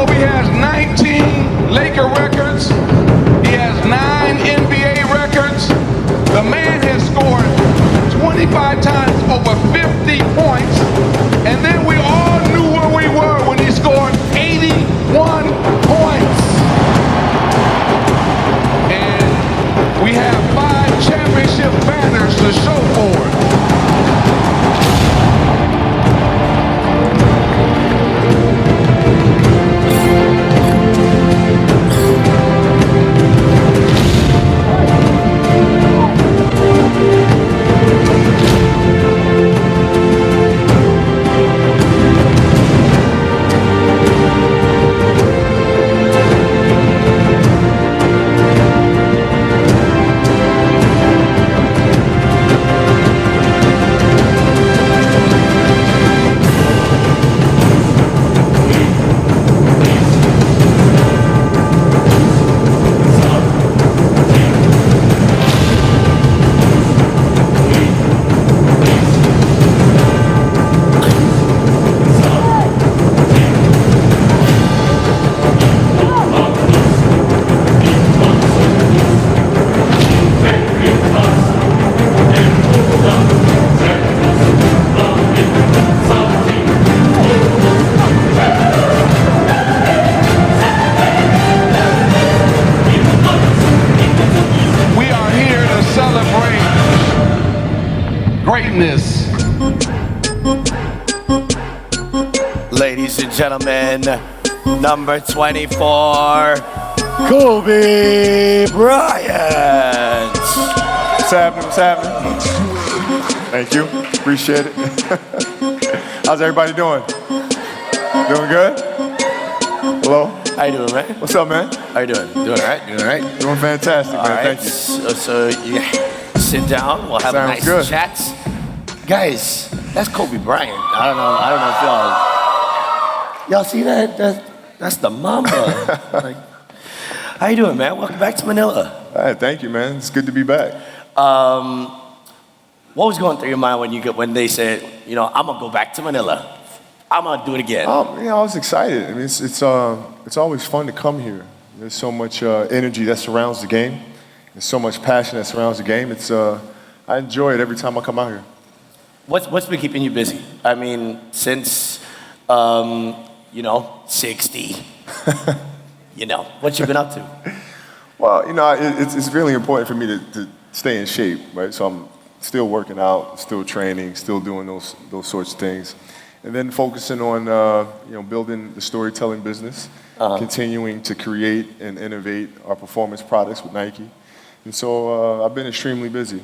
Kobe has 19 Laker records. He has 9 NBA records. The man has scored 25 times over 50 points. And then we all knew where we were when he scored 81 points. And we have 5 championship banners to show for it. Greatness. Ladies and gentlemen, number 24, Kobe Bryant. What's happening? What's happening? Thank you. Appreciate it. How's everybody doing? Doing good? Hello? How you doing, man? What's up, man? How you doing? Doing all right? Doing all right? Doing fantastic, man. All right. Thank you. So you sit down. We'll have Sounds a nice good. chat. Guys, that's Kobe Bryant. I don't know if y'all see that? That's the Mamba. Like, how you doing, man? Welcome back to Manila. All right, thank you, man. It's good to be back. What was going through your mind when they said, I'm gonna go back to Manila? I'm gonna do it again. I was excited. I mean, it's always fun to come here. There's so much energy that surrounds the game. There's so much passion that surrounds the game. I enjoy it every time I come out here. What's been keeping you busy? I mean, since 60. What you been up to? Well, it's really important for me to stay in shape, right? So I'm still working out, still training, still doing those sorts of things. And then focusing on, building the storytelling business, continuing to create and innovate our performance products with Nike. And so I've been extremely busy.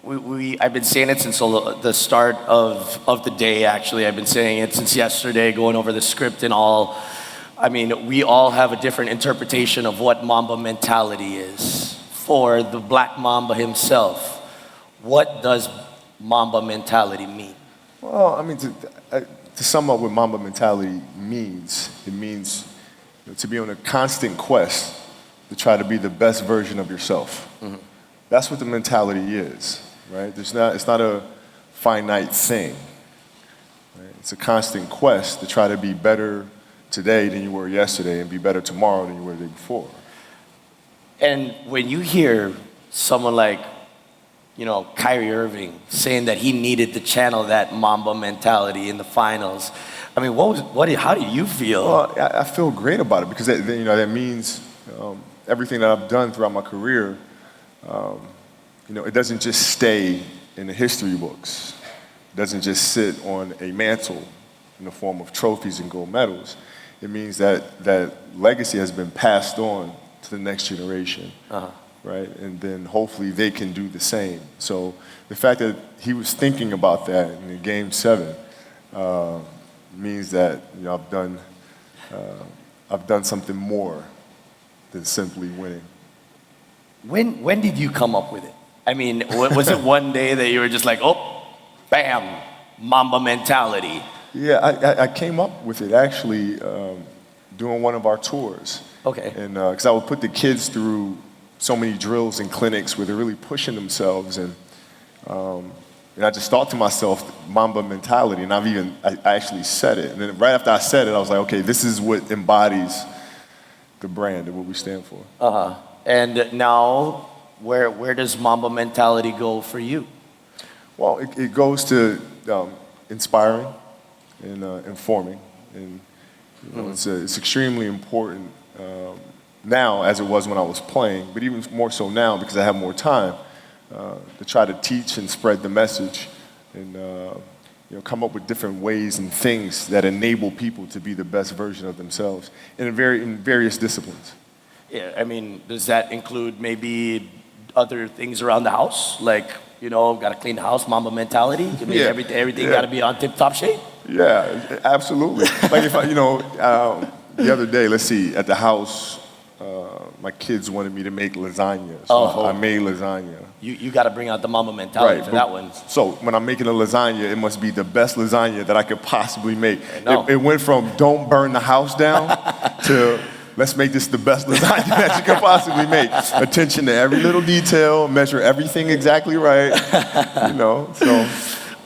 I've been saying it since the start of the day, actually. I've been saying it since yesterday, going over the script and all. I mean, we all have a different interpretation of what Mamba mentality is. For the Black Mamba himself, what does Mamba mentality mean? Well, I mean, to sum up what Mamba mentality means, it means to be on a constant quest to try to be the best version of yourself. Mm-hmm. That's what the mentality is, right? It's not a finite thing. Right? It's a constant quest to try to be better today than you were yesterday and be better tomorrow than you were the day before. And when you hear someone like, Kyrie Irving saying that he needed to channel that Mamba mentality in the finals, I mean, how do you feel? Well, I feel great about it because that means everything that I've done throughout my career, it doesn't just stay in the history books. It doesn't just sit on a mantle in the form of trophies and gold medals. It means that legacy has been passed on to the next generation, right? And then hopefully they can do the same. So the fact that he was thinking about that in Game 7 means that I've done something more than simply winning. When did you come up with it? I mean, was it one day that you were just like, oh, bam, Mamba mentality? Yeah, I came up with it actually doing one of our tours. Okay. And because I would put the kids through so many drills and clinics where they're really pushing themselves and And I just thought to myself, Mamba mentality, and I actually said it. And then right after I said it, I was like, okay, this is what embodies the brand and what we stand for. And now, where does Mamba mentality go for you? Well, it goes to inspiring and informing. And it's extremely important now as it was when I was playing, but even more so now because I have more time to try to teach and spread the message and come up with different ways and things that enable people to be the best version of themselves in various disciplines. Yeah, I mean, does that include maybe other things around the house? Like, got to clean the house, Mamba mentality? I mean, everything got to be on tip-top shape? Yeah, absolutely. Like if the other day, let's see, at the house, my kids wanted me to make lasagna, so I made lasagna. You got to bring out the Mamba mentality for that one. So when I'm making a lasagna, it must be the best lasagna that I could possibly make. It went from don't burn the house down to let's make this the best lasagna that you could possibly make. Attention to every little detail, measure everything exactly right, so.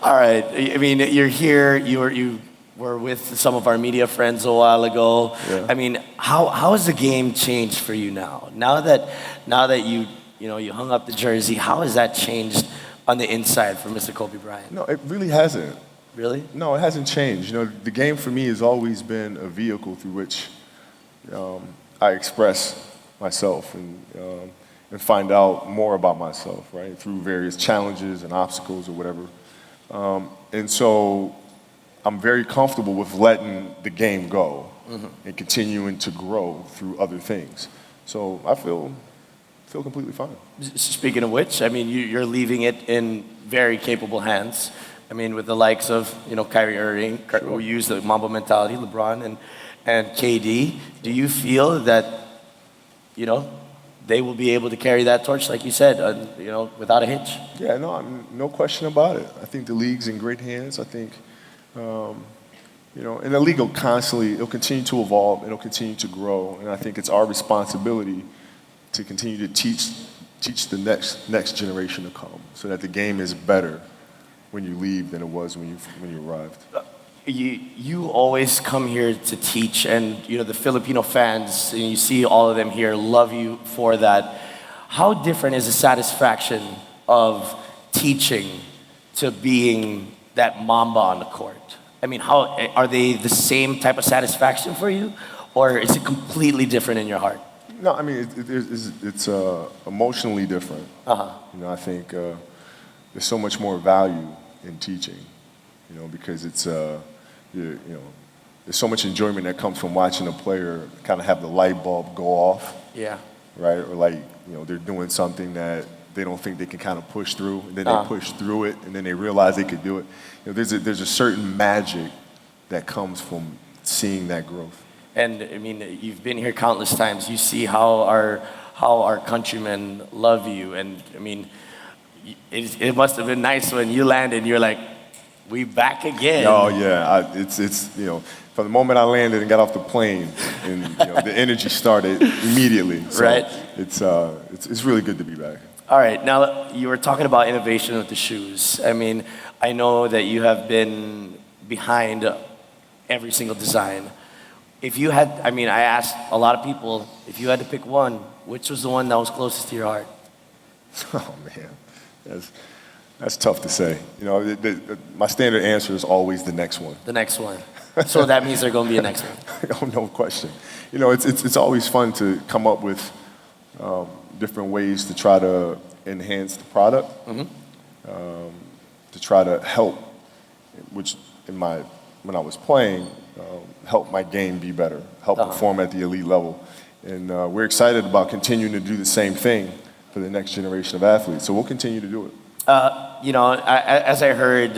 All right, I mean, you're here, you were with some of our media friends a while ago. Yeah. I mean, how has the game changed for you now? Now that you hung up the jersey, how has that changed on the inside for Mr. Kobe Bryant? No, it really hasn't. Really? No, it hasn't changed. The game for me has always been a vehicle through which I express myself and find out more about myself, right? Through various challenges and obstacles or whatever. And so I'm very comfortable with letting the game go and continuing to grow through other things. So I feel completely fine. Speaking of which, I mean, you're leaving it in very capable hands. I mean, with the likes of, Kyrie Irving, who use the Mamba mentality, LeBron and KD. Do you feel that, they will be able to carry that torch, like you said, without a hitch? Yeah, no question about it. I think the league's in great hands. I think, and the league it'll continue to evolve, it'll continue to grow, and I think it's our responsibility to continue to teach the next generation to come, so that the game is better when you leave than it was when you arrived. You always come here to teach, and the Filipino fans, and you see all of them here, love you for that. How different is the satisfaction of teaching to being that Mamba on the court? I mean, how are they the same type of satisfaction for you, or is it completely different in your heart? No, I mean it's emotionally different. I think there's so much more value in teaching, because it's there's so much enjoyment that comes from watching a player kind of have the light bulb go off. Yeah. Right, or they're doing something that they don't think they can kind of push through, and then they push through it, and then they realize they could do it. There's a certain magic that comes from seeing that growth. And I mean, you've been here countless times. You see how our countrymen love you, and I mean, it must have been nice when you landed. You're like, we back again. Oh yeah, it's from the moment I landed and got off the plane, and the energy started immediately. So right. It's really good to be back. All right, now you were talking about innovation with the shoes. I mean, I know that you have been behind every single design. If you had, I asked a lot of people, if you had to pick one, which was the one that was closest to your heart? Oh man, that's tough to say. My standard answer is always the next one. The next one. So that means there's going to be a next one. No question. It's always fun to come up with different ways to try to enhance the product, to try to help, which when I was playing, help my game be better, help perform at the elite level. And we're excited about continuing to do the same thing for the next generation of athletes. So we'll continue to do it. As I heard,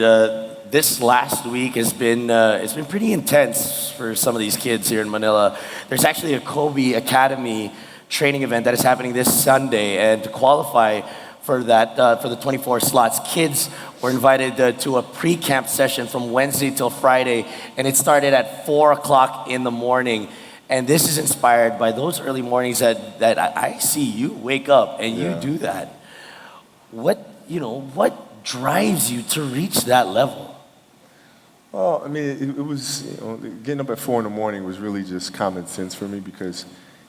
this last week has been it's been pretty intense for some of these kids here in Manila. There's actually a Kobe Academy training event that is happening this Sunday, and to qualify for that, for the 24 slots, kids were invited to a pre-camp session from Wednesday till Friday, and it started at 4 o'clock in the morning. And this is inspired by those early mornings that I see you wake up and you do that. What drives you to reach that level? Well, I mean, it was, getting up at 4 in the morning was really just common sense for me because,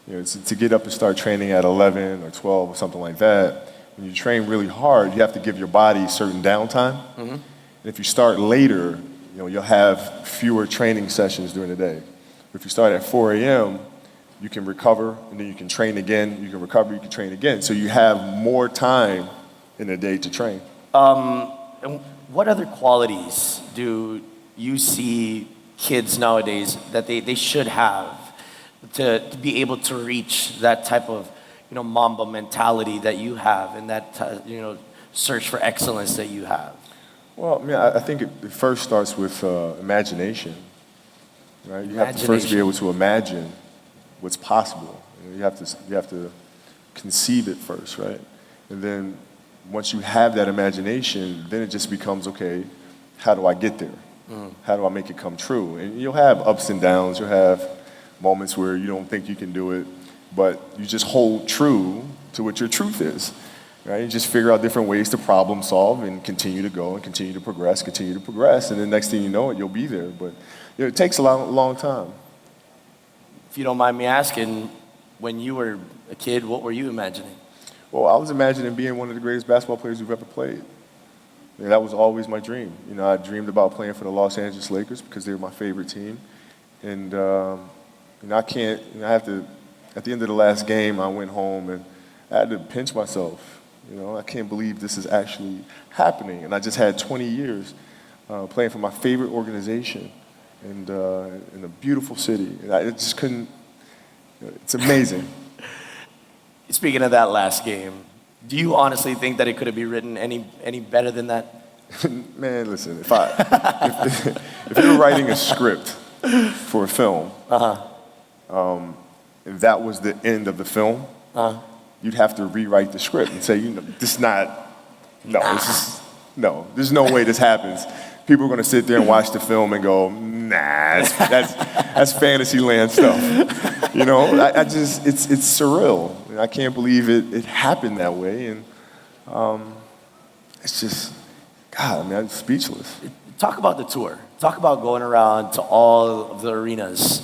to get up and start training at 11 or 12 or something like that, when you train really hard, you have to give your body certain downtime. And if you start later, you'll have fewer training sessions during the day. If you start at 4 a.m., you can recover, and then you can train again. You can recover, you can train again. So you have more time in a day to train. And what other qualities do you see kids nowadays that they should have to be able to reach that type of, Mamba mentality that you have and that, search for excellence that you have? Well, I mean, I think it first starts with imagination, right? You have to first be able to imagine what's possible. You have to conceive it first, right? And then once you have that imagination, then it just becomes, okay, how do I get there? How do I make it come true? And you'll have ups and downs. You'll have moments where you don't think you can do it, but you just hold true to what your truth is, right? You just figure out different ways to problem solve and continue to go and continue to progress, and then next thing you know it, you'll be there. But it takes a long time. If you don't mind me asking, when you were a kid, what were you imagining? Well, I was imagining being one of the greatest basketball players who've ever played. That was always my dream. I dreamed about playing for the Los Angeles Lakers because they were my favorite team. And at the end of the last game, I went home and I had to pinch myself. I can't believe this is actually happening. And I just had 20 years playing for my favorite organization and in a beautiful city. And I just couldn't, it's amazing. Speaking of that last game, do you honestly think that it could have been written any better than that? Man, listen, if you were writing a script for a film, and that was the end of the film, you'd have to rewrite the script and say, there's no way this happens. People are going to sit there and watch the film and go, nah, that's fantasy land stuff. It's surreal. I can't believe it happened that way, and it's just, God, I'm speechless. Talk about the tour. Talk about going around to all of the arenas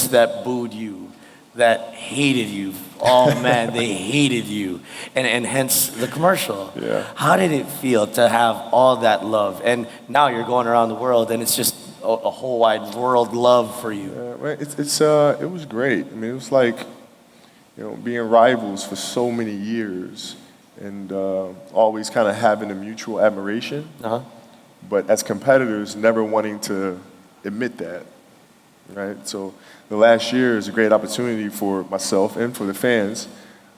that booed you, that hated you. Oh man, they hated you, and hence the commercial. Yeah. How did it feel to have all that love? And now you're going around the world, and it's just a whole wide world love for you. It was great. I mean, it was like, being rivals for so many years and always kind of having a mutual admiration, but as competitors, never wanting to admit that, right? So the last year is a great opportunity for myself and for the fans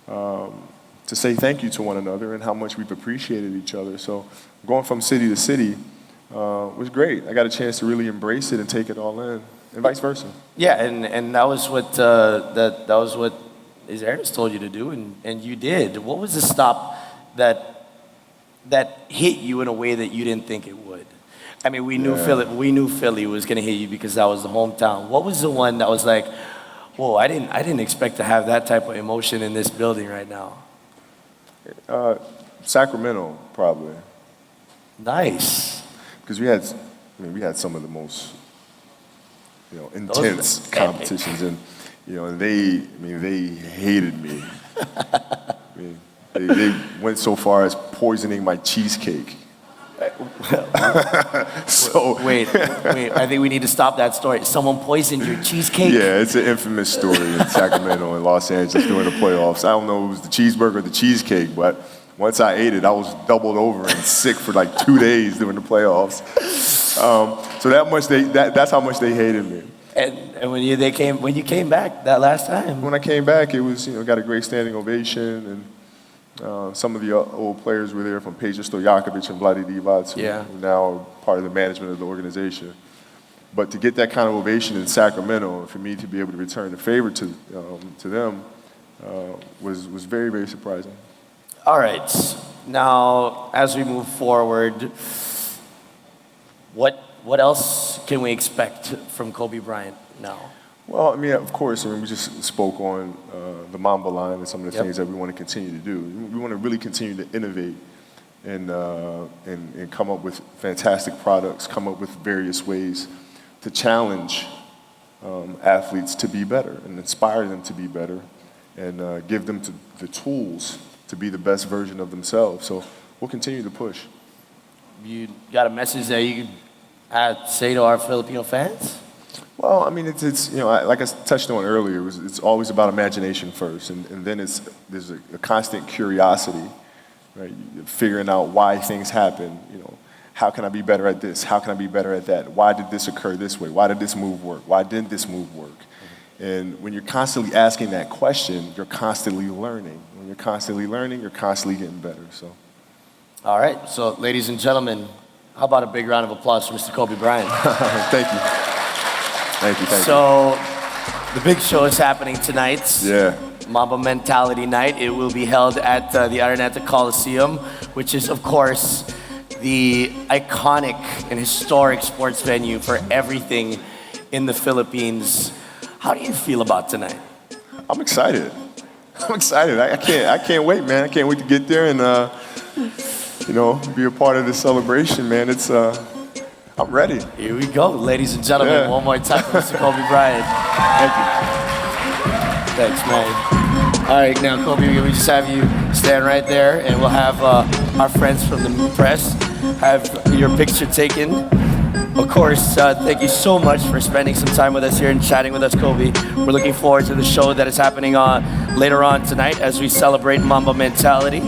to say thank you to one another and how much we've appreciated each other. So going from city to city was great. I got a chance to really embrace it and take it all in, and vice versa. Yeah, and that was what that was what Aaron's told you to do, and you did. What was the stop that hit you in a way that you didn't think it would? I mean, we knew Philly was going to hit you because that was the hometown. What was the one that was like, whoa, I didn't expect to have that type of emotion in this building right now? Sacramento, probably. Nice. Because we had some of the most, intense competitions, and they hated me. They went so far as poisoning my cheesecake. So wait, I think we need to stop that story. Someone poisoned your cheesecake? Yeah, it's an infamous story in Sacramento and Los Angeles during the playoffs. I don't know if it was the cheeseburger or the cheesecake, but once I ate it, I was doubled over and sick for like 2 days during the playoffs. So that's how much they hated me. And when you came back that last time? When I came back, it was, got a great standing ovation, and some of the old players were there, from Peja Stojakovic and Vlade Divac, who now are part of the management of the organization. But to get that kind of ovation in Sacramento, and for me to be able to return the favor to them, was very, very surprising. All right. Now, as we move forward, what else can we expect from Kobe Bryant now? Well, of course, we just spoke on the Mamba line and some of the things that we want to continue to do. We want to really continue to innovate and come up with fantastic products, come up with various ways to challenge athletes to be better and inspire them to be better and give them the tools to be the best version of themselves. So we'll continue to push. You got a message that you could say to our Filipino fans? Well, I mean, it's you know, like I touched on earlier, it's always about imagination first, and then there's a constant curiosity, right? You're figuring out why things happen. You know, how can I be better at this? How can I be better at that? Why did this occur this way? Why did this move work? Why didn't this move work? And when you're constantly asking that question, you're constantly learning. When you're constantly learning, you're constantly getting better. So. All right. So, ladies and gentlemen, how about a big round of applause for Mr. Kobe Bryant? Thank you. Thank you. So, the big show is happening tonight. Yeah. Mamba Mentality Night. It will be held at the Araneta Coliseum, which is, of course, the iconic and historic sports venue for everything in the Philippines. How do you feel about tonight? I'm excited. I'm excited. I can't wait, man. I can't wait to get there and be a part of this celebration, man. I'm ready. Here we go, ladies and gentlemen. Yeah. One more time for Mr. Kobe Bryant. Thank you. Thanks, man. All right, now, Kobe, we just have you stand right there, and we'll have our friends from the press have your picture taken. Of course, thank you so much for spending some time with us here and chatting with us, Kobe. We're looking forward to the show that is happening later on tonight as we celebrate Mamba Mentality.